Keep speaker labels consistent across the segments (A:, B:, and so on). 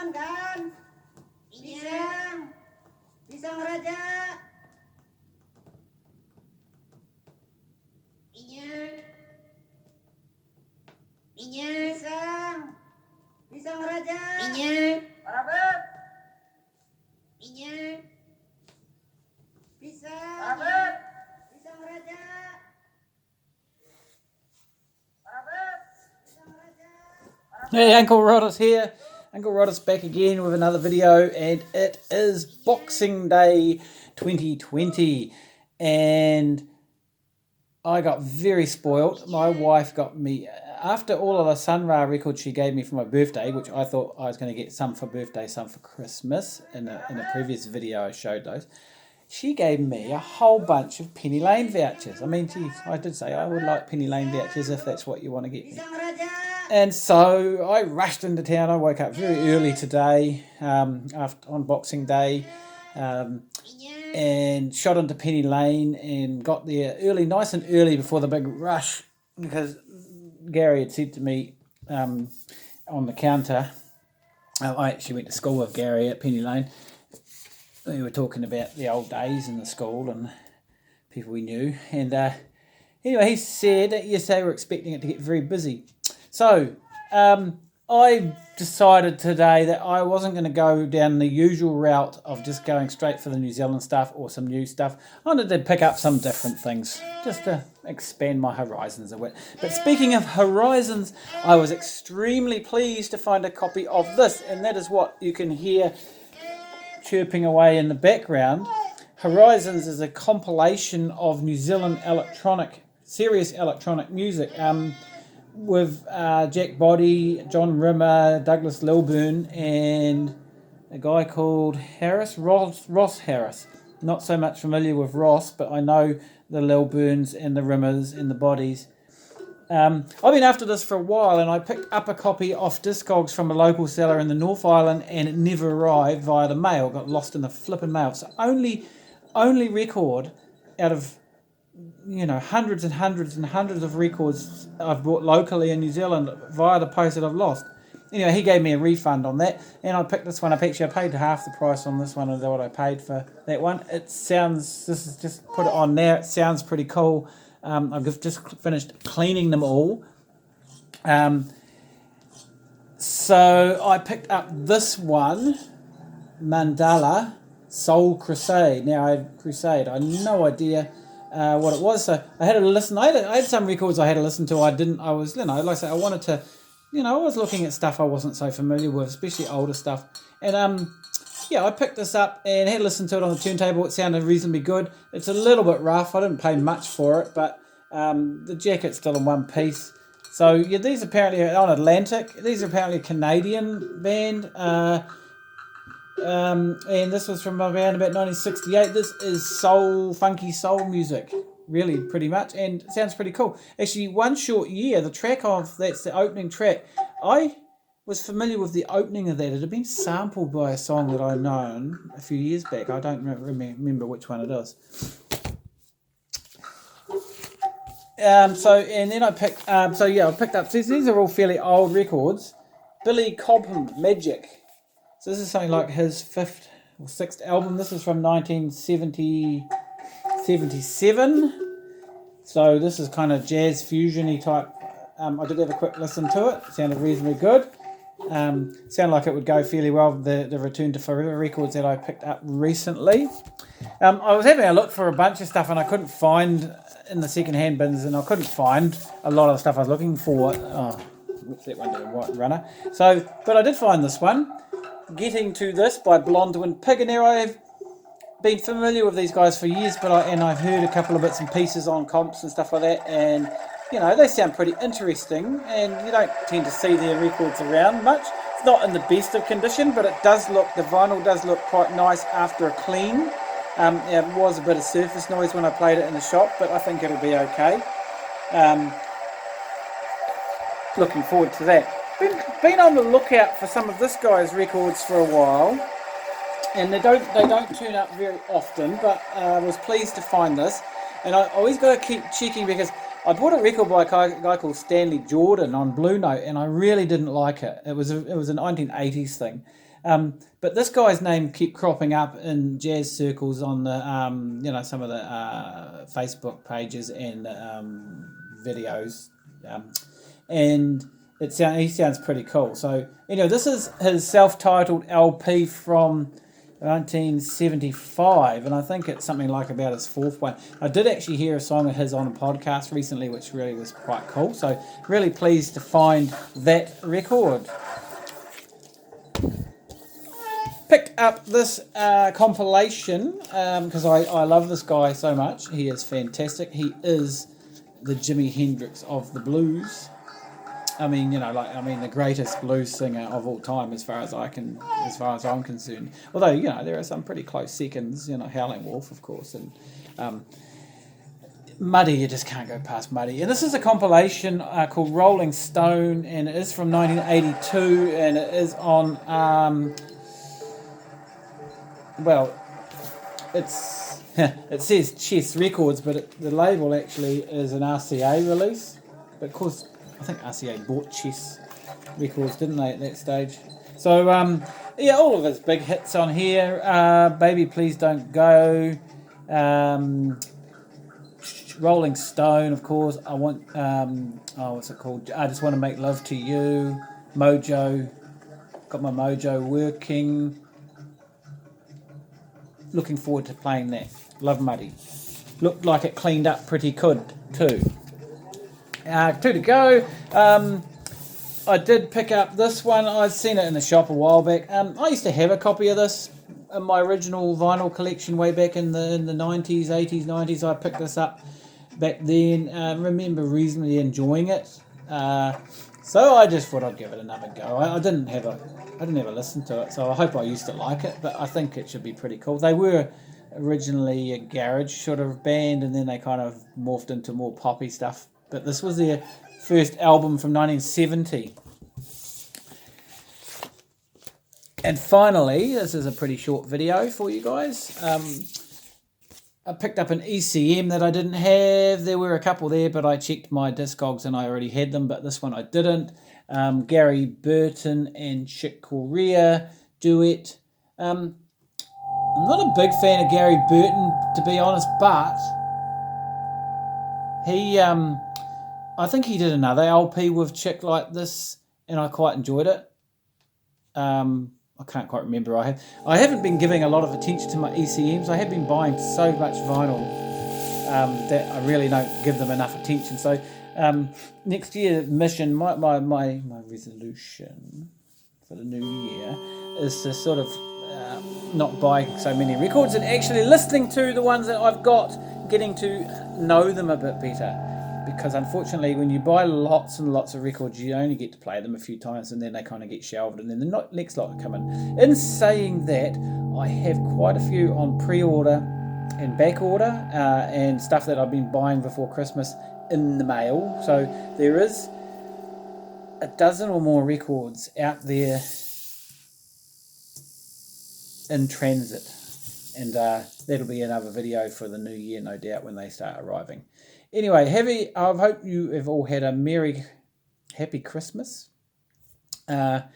A: aman kan? Pisang. Pisang raja. Pisang. Pisang raja. Parabet. Pisang. Parabet. Pisang raja. Parabet. Pisang raja.
B: Hey, Uncle Roddus here. Uncle Roddus back again with another video, and it is Boxing Day 2020, and I got very spoilt. My wife got me, after all of the Sun Ra records she gave me for my birthday, which I thought I was going to get some for birthday, some for Christmas. In a previous video I showed those. She gave me a whole bunch of Penny Lane vouchers. I mean, geez, I did say I would like Penny Lane vouchers if that's what you want to get me. And so I rushed into town. I woke up very early today, on Boxing Day, and shot into Penny Lane and got there early, nice and early before the big rush, because Gary had said to me on the counter, I actually went to school with Gary at Penny Lane. We were talking about the old days in the school and people we knew. And anyway, he said that yes, they were expecting it to get very busy. So I decided today that I wasn't going to go down the usual route of just going straight for the New Zealand stuff or some new stuff. I wanted to pick up some different things just to expand my horizons a bit. But speaking of horizons, I was extremely pleased to find a copy of this, and that is what you can hear chirping away in the background. Horizons is a compilation of New Zealand serious electronic music, with Jack Boddy, John Rimmer, Douglas Lilburn, and a guy called Ross Harris. Not so much familiar with Ross, but I know the Lilburns and the Rimmers and the Boddies. I've been after this for a while, and I picked up a copy off Discogs from a local seller in the North Island, and it never arrived via the mail. Got lost in the flipping mail. So only record out of hundreds and hundreds and hundreds of records I've bought locally in New Zealand via the post that I've lost. Anyway, he gave me a refund on that, and I picked this one up. Actually, I paid half the price on this one of what I paid for that one. This is just put it on now. It sounds pretty cool. I've just finished cleaning them all. So I picked up this one, Mandala Soul Crusade. Now, I had no idea what it was. So I had a listen. I had some records I had to listen to. I was like I say, I wanted to, I was looking at stuff I wasn't so familiar with, especially older stuff. And I picked this up and had to listen to it on the turntable. It sounded reasonably good. It's a little bit rough. I didn't pay much for it, but the jacket's still in one piece. So yeah, these apparently are on Atlantic. These are apparently a Canadian band. And this was from around about 1968. This is funky soul music, really, pretty much, and it sounds pretty cool. Actually, One Short Year, that's the opening track. I was familiar with the opening of that. It had been sampled by a song that I'd known a few years back. I don't remember which one it is. I picked up. These are all fairly old records. Billy Cobham, Magic. So this is something like his fifth or sixth album. This is from 1977. So this is kind of jazz fusion-y type. I did have a quick listen to it. It sounded reasonably good. Sounded like it would go fairly well with the Return to Forever records that I picked up recently. I was having a look for a bunch of stuff, and I couldn't find in the second-hand bins, and I couldn't find a lot of the stuff I was looking for. Whoops, that one did a white runner. But I did find this one. Getting to This by Blondwin Pig. And now I've been familiar with these guys for years, but I've heard a couple of bits and pieces on comps and stuff like that, and they sound pretty interesting, and you don't tend to see their records around much. It's not in the best of condition, but the vinyl does look quite nice after a clean. It was a bit of surface noise when I played it in the shop, but I think it'll be okay. Looking forward to that. Been on the lookout for some of this guy's records for a while, and they don't turn up very often, but I was pleased to find this, and I always got to keep checking, because I bought a record by a guy called Stanley Jordan on Blue Note, and I really didn't like it. It was a 1980s thing, But this guy's name kept cropping up in jazz circles on the some of the Facebook pages and videos, and he sounds pretty cool. So this is his self-titled LP from 1975, and I think it's something like about his fourth one. I did actually hear a song of his on a podcast recently, which really was quite cool. So really pleased to find that record. Picked up this compilation because I love this guy so much. He is fantastic. He is the Jimi Hendrix of the blues. I mean, the greatest blues singer of all time, as far as I'm concerned. Although, there are some pretty close seconds. Howlin' Wolf, of course, and Muddy. You just can't go past Muddy. And this is a compilation called Rolling Stone, and it is from 1982, and it is on. It says Chess Records, but the label actually is an RCA release. But of course, I think RCA bought Chess Records, didn't they, at that stage? So, all of his big hits on here. Baby Please Don't Go. Rolling Stone, of course. I want, what's it called? I Just Want to Make Love to You. Mojo. Got My Mojo Working. Looking forward to playing that. Love Muddy. Looked like it cleaned up pretty good, too. Two to go. I did pick up this one. I'd seen it in the shop a while back. I used to have a copy of this in my original vinyl collection way back in the 90s, 80s, 90s. I picked this up back then. Remember reasonably enjoying it. So I just thought I'd give it another go. I didn't have a listen to it, so I hope I used to like it, but I think it should be pretty cool. They were originally a garage sort of band, and then they kind of morphed into more poppy stuff. But this was their first album from 1970. And finally, this is a pretty short video for you guys. I picked up an ECM that I didn't have. There were a couple there, but I checked my Discogs and I already had them, but this one I didn't. Gary Burton and Chick Corea duet. I'm not a big fan of Gary Burton, to be honest, but he, I think he did another LP with Chick like this, and I quite enjoyed it. I can't quite remember. I haven't been giving a lot of attention to my ECMs. I have been buying so much vinyl that I really don't give them enough attention. So next year mission, my resolution for the new year is to sort of not buy so many records and actually listening to the ones that I've got, getting to know them a bit better. Because unfortunately, when you buy lots and lots of records, you only get to play them a few times and then they kind of get shelved and then the next lot come in. In saying that, I have quite a few on pre-order and back order and stuff that I've been buying before Christmas in the mail. So there is a dozen or more records out there in transit. And that'll be another video for the new year, no doubt, when they start arriving. Anyway, I hope you have all had a happy Christmas. And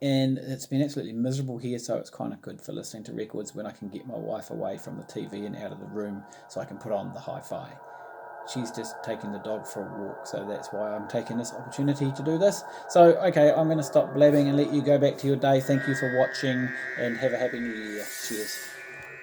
B: it's been absolutely miserable here, so it's kind of good for listening to records when I can get my wife away from the TV and out of the room so I can put on the hi-fi. She's just taking the dog for a walk, so that's why I'm taking this opportunity to do this. So, okay, I'm going to stop blabbing and let you go back to your day. Thank you for watching, and have a happy new year. Cheers.